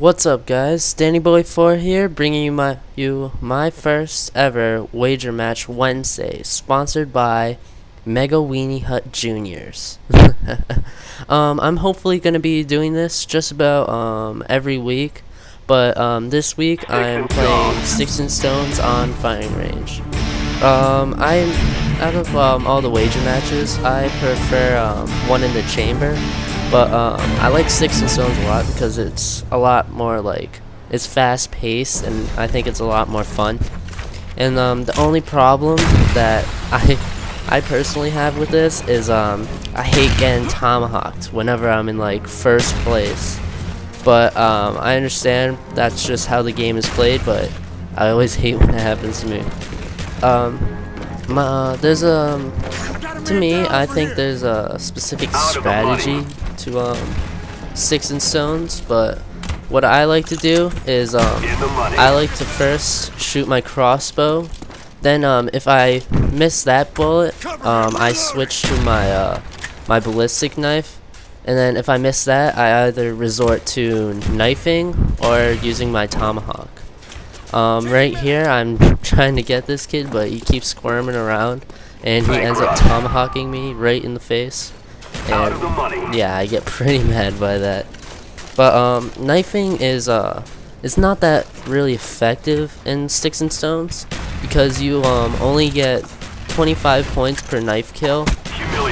What's up, guys? Danny Boy 4 here, bringing you my first ever wager match Wednesday, sponsored by Mega Weenie Hut Juniors. I'm hopefully gonna be doing this just about every week, but this week I'm playing Sticks and Stones on Firing Range. I'm out of all the wager matches, I prefer one in the chamber. But I like Sticks and Stones a lot because it's a lot more it's fast paced and I think it's a lot more fun. And the only problem that I personally have with this is I hate getting tomahawked whenever I'm in first place. But I understand that's just how the game is played, but I always hate when it happens to me. To me, I think there's a specific strategy to Sticks and Stones, but what I like to do is I like to first shoot my crossbow, then if I miss that bullet, I switch to my ballistic knife, and then if I miss that, I either resort to knifing or using my tomahawk. Right here I'm trying to get this kid, but he keeps squirming around and he ends up tomahawking me right in the face, and yeah, I get pretty mad by that. But knifing is not that really effective in Sticks and Stones because you only get 25 points per knife kill,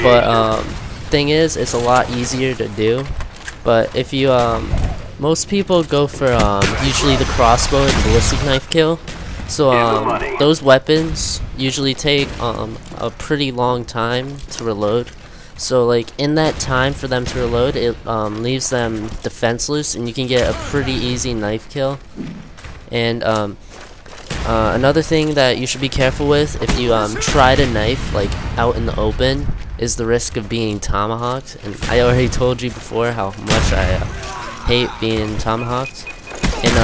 but thing is, it's a lot easier to do. But if you most people go for usually the crossbow and the ballistic knife kill. So those weapons usually take a pretty long time to reload. So in that time for them to reload, it leaves them defenseless, and you can get a pretty easy knife kill. And another thing that you should be careful with if you try to knife out in the open is the risk of being tomahawked. And I already told you before how much I hate being tomahawked. And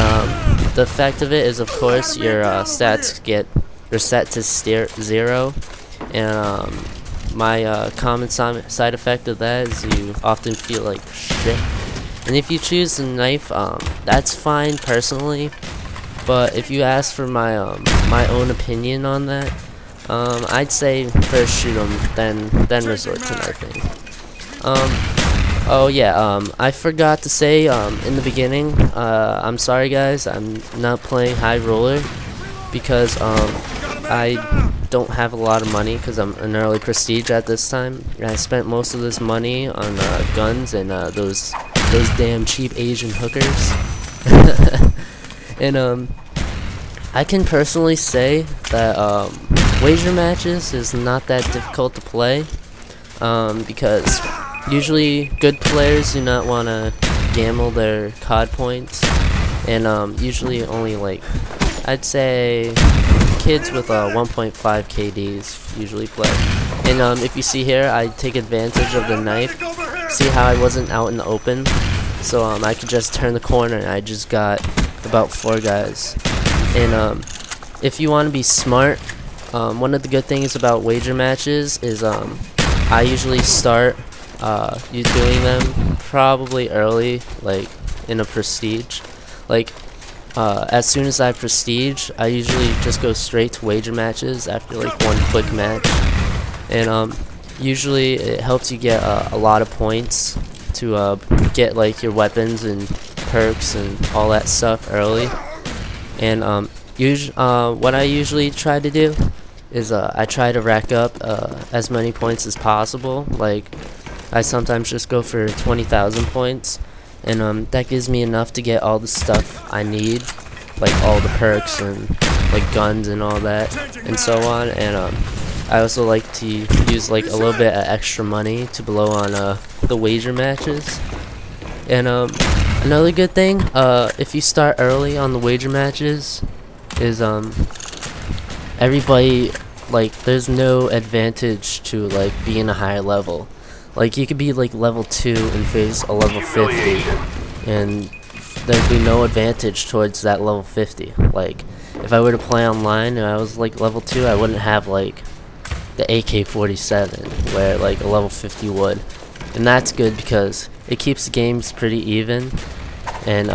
the effect of it is, of course, your stats get reset to 0, and my common side effect of that is you often feel like shit. And if you choose the knife, that's fine personally, but if you ask for my my own opinion on that, I'd say first shoot them, then resort to knifing. Oh yeah, I forgot to say in the beginning, I'm sorry guys, I'm not playing high roller because I don't have a lot of money because I'm an early prestige at this time. I spent most of this money on guns and those damn cheap Asian hookers. And I can personally say that wager matches is not that difficult to play because usually good players do not want to gamble their COD points, and usually only I'd say kids with 1.5 KDs usually play. And if you see here, I take advantage of the knife. See how I wasn't out in the open, so I could just turn the corner and I just got about 4 guys. And if you want to be smart, one of the good things about wager matches is I usually start you doing them probably early, in a prestige. As soon as I prestige, I usually just go straight to wager matches after one quick match. And usually it helps you get a lot of points to get your weapons and perks and all that stuff early. And what I usually try to do is I try to rack up as many points as possible. I sometimes just go for 20,000 points, and that gives me enough to get all the stuff I need, all the perks and guns and all that and so on. And I also like to use a little bit of extra money to blow on the wager matches. And another good thing, if you start early on the wager matches, is everybody there's no advantage to being a higher level. You could be level 2 and face a level 50, and there'd be no advantage towards that level 50. If I were to play online and I was level 2, I wouldn't have the AK-47 where a level 50 would. And that's good because it keeps the games pretty even, and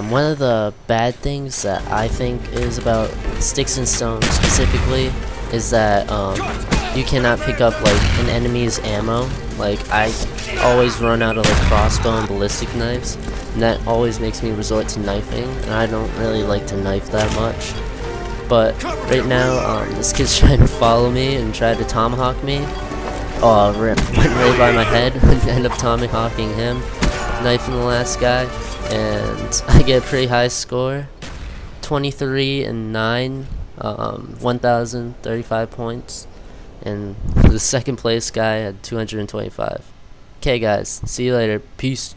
One of the bad things that I think is about sticks and stones specifically is that you cannot pick up like an enemy's ammo. Like I always run out of like crossbow and ballistic knives, and that always makes me resort to knifing, and I don't really like to knife that much. But right now, this kid's trying to follow me and try to tomahawk me. Oh, rip, went right by my head and ended up tomahawking him, knifing the last guy, and I get a pretty high score, 23-9, 1,035 points, and the second place guy had 225. Okay guys, see you later, peace.